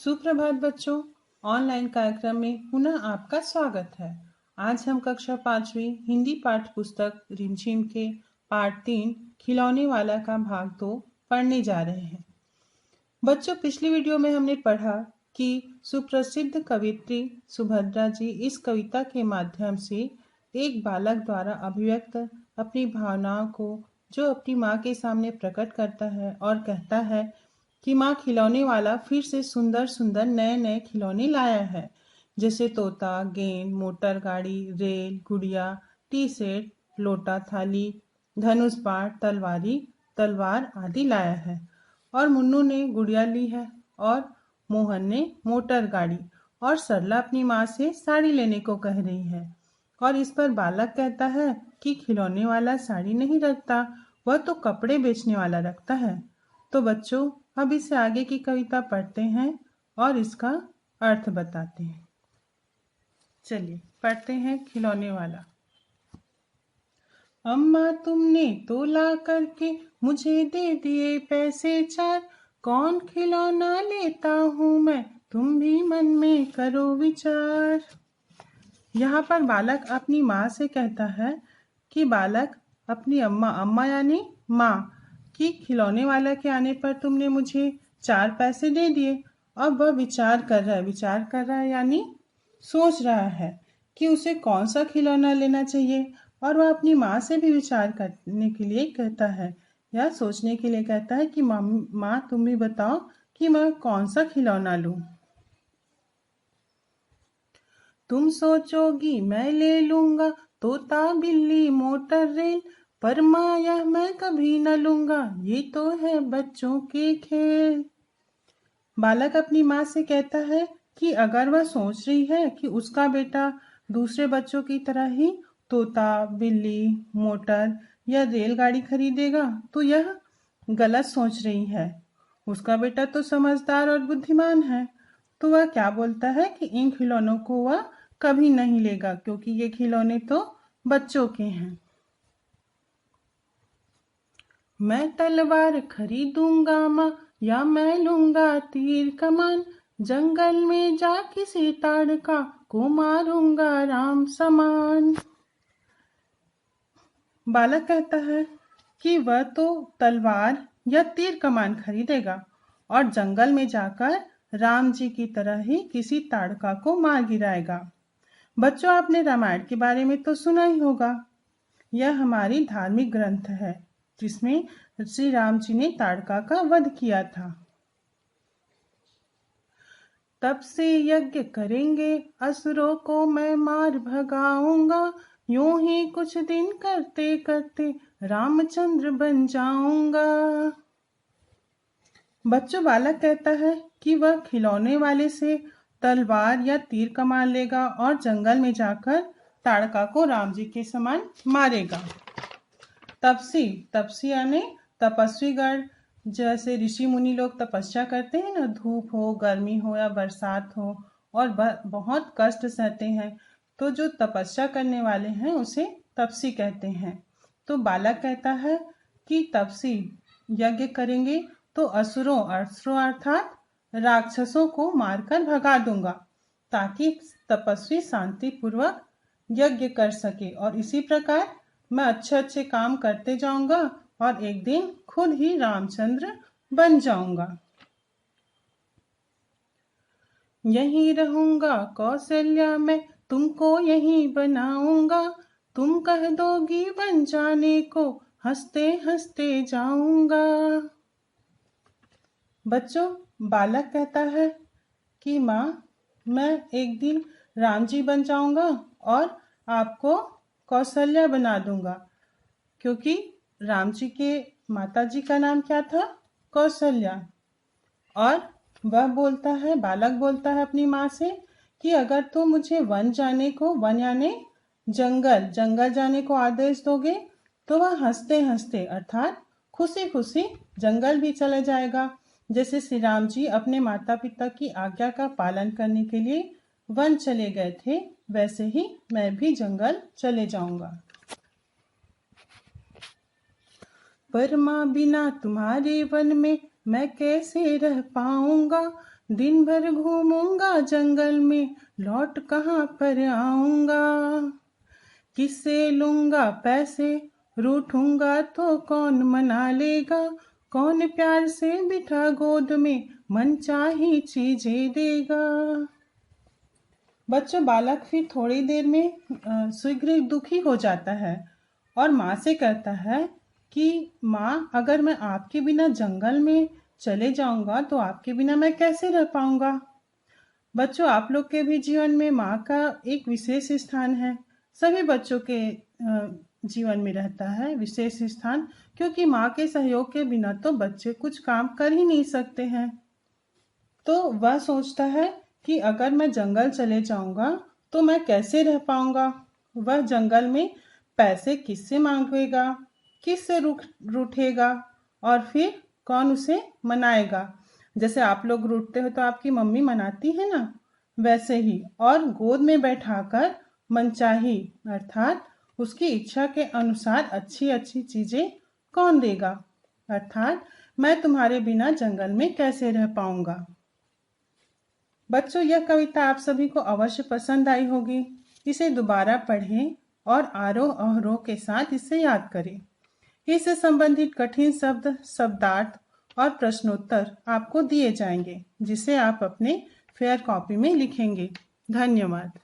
सुप्रभात बच्चों। ऑनलाइन कार्यक्रम में पुनः आपका स्वागत है। आज हम कक्षा 5वीं हिंदी पाठ्य पुस्तक रिमझिम के पाठ 3 खिलौने वाला का भाग 2 पढ़ने जा रहे हैं। बच्चों, पिछली वीडियो में हमने पढ़ा कि सुप्रसिद्ध कवियत्री सुभद्रा जी इस कविता के माध्यम से एक बालक द्वारा अभिव्यक्त अपनी भावनाओं को जो अपनी माँ के सामने प्रकट करता है और कहता है कि माँ खिलौने वाला फिर से सुंदर सुंदर नए नए खिलौने लाया है, जैसे तोता, गेंद, मोटर गाड़ी, रेल, गुड़िया, टी सेट, लोटा, थाली, धनुष बाण, तलवार आदि लाया है। और मुन्नू ने गुड़िया ली है और मोहन ने मोटर गाड़ी, और सरला अपनी माँ से साड़ी लेने को कह रही है। और इस पर बालक कहता है कि खिलौने वाला साड़ी नहीं रखता, वह तो कपड़े बेचने वाला रखता है। तो बच्चों, अब इससे आगे की कविता पढ़ते हैं और इसका अर्थ बताते हैं। चलिए पढ़ते हैं। खिलौने वाला। अम्मा तुमने तो ला करके मुझे दे दिए पैसे 4, कौन खिलौना लेता हूँ मैं, तुम भी मन में करो विचार। यहाँ पर बालक अपनी माँ से कहता है कि बालक अपनी अम्मा यानी माँ कि खिलौने वाला के आने पर तुमने मुझे 4 पैसे दे दिए। अब वह विचार कर रहा है यानी सोच रहा है कि उसे कौन सा खिलौना लेना चाहिए। और वह अपनी माँ से भी विचार करने के लिए कहता है या सोचने के लिए कहता है कि माँ तुम भी बताओ कि मैं कौन सा खिलौना लूं। तुम सोचोगी मैं ले लूंगा तोता, बिल्ली, मोटर, रेल, पर माँ यह मैं कभी न लूंगा, ये तो है बच्चों के खेल। बालक अपनी माँ से कहता है कि अगर वह सोच रही है कि उसका बेटा दूसरे बच्चों की तरह ही तोता, बिल्ली, मोटर या रेलगाड़ी खरीदेगा तो यह गलत सोच रही है। उसका बेटा तो समझदार और बुद्धिमान है। तो वह क्या बोलता है कि इन खिलौनों को वह कभी नहीं लेगा, क्योंकि ये खिलौने तो बच्चों के हैं। मैं तलवार खरीदूंगा माँ, या मैं लूंगा तीर कमान, जंगल में जा किसी ताड़का को मारूंगा राम समान। बालक कहता है कि वह तो तलवार या तीर कमान खरीदेगा और जंगल में जाकर राम जी की तरह ही किसी ताड़का को मार गिराएगा। बच्चों, आपने रामायण के बारे में तो सुना ही होगा। यह हमारी धार्मिक ग्रंथ है जिसमें श्री राम जी ने ताड़का का वध किया था। तब से यज्ञ करेंगे असुरों को मैं मार भगाऊंगा, यूं ही कुछ दिन करते करते रामचंद्र बन जाऊंगा। बच्चों, बालक कहता है कि वह खिलौने वाले से तलवार या तीर कमान लेगा और जंगल में जाकर ताड़का को राम जी के समान मारेगा। तपसी यानी तपस्वी गण, जैसे ऋषि मुनि लोग तपस्या करते हैं ना, धूप हो, गर्मी हो या बरसात हो और बहुत कष्ट सहते हैं, तो जो तपस्या करने वाले हैं उसे तपसी कहते हैं। तो बालक कहता है कि तपसी यज्ञ करेंगे तो असुरों अर्थात राक्षसों को मारकर भगा दूंगा, ताकि तपस्वी शांति पूर्वक यज्ञ कर सके। और इसी प्रकार मैं अच्छे अच्छे काम करते जाऊंगा और एक दिन खुद ही रामचंद्र बन जाऊंगा। यहीं रहूंगा कौशल्या मैं, तुमको यहीं बनाऊंगा, तुम कह दोगी बन जाने को, हंसते हंसते जाऊंगा। बच्चों, बालक कहता है कि माँ मैं एक दिन राम जी बन जाऊंगा और आपको कौशल्या बना दूंगा, क्योंकि राम जी के माता जी का नाम क्या था? कौशल्या। और बालक बोलता है अपनी माँ से कि अगर तुम मुझे वन यानी जंगल जाने को आदेश दोगे तो वह हंसते हंसते अर्थात खुशी खुशी जंगल भी चला जाएगा। जैसे श्री राम जी अपने माता पिता की आज्ञा का पालन करने के लिए वन चले गए थे, वैसे ही मैं भी जंगल चले जाऊंगा। पर माँ बिना तुम्हारे वन में मैं कैसे रह पाऊंगा, दिन भर घूमूंगा जंगल में, लौट कहाँ पर आऊंगा। किससे लूंगा पैसे, रूठूंगा तो कौन मना लेगा। कौन प्यार से बिठा गोद में, मनचाही चीजें देगा। बच्चों, बालक फिर थोड़ी देर में शीघ्र दुखी हो जाता है और माँ से कहता है कि माँ, अगर मैं आपके बिना जंगल में चले जाऊंगा तो आपके बिना मैं कैसे रह पाऊंगा। बच्चों, आप लोग के भी जीवन में माँ का एक विशेष स्थान है। सभी बच्चों के जीवन में रहता है विशेष स्थान, क्योंकि माँ के सहयोग के बिना तो बच्चे कुछ काम कर ही नहीं सकते हैं। तो वह सोचता है कि अगर मैं जंगल चले जाऊंगा तो मैं कैसे रह पाऊंगा। वह जंगल में पैसे किससे मांगेगा, किससे रूठेगा, और फिर कौन उसे मनाएगा। जैसे आप लोग रूठते हो तो आपकी मम्मी मनाती है ना, वैसे ही। और गोद में बैठाकर मनचाही अर्थात उसकी इच्छा के अनुसार अच्छी अच्छी चीजें कौन देगा, अर्थात मैं तुम्हारे बिना जंगल में कैसे रह पाऊंगा। बच्चों, यह कविता आप सभी को अवश्य पसंद आई होगी। इसे दोबारा पढ़ें और आरोह अवरोह के साथ इसे याद करें। इससे संबंधित कठिन शब्द, शब्दार्थ और प्रश्नोत्तर आपको दिए जाएंगे, जिसे आप अपने फेयर कॉपी में लिखेंगे। धन्यवाद।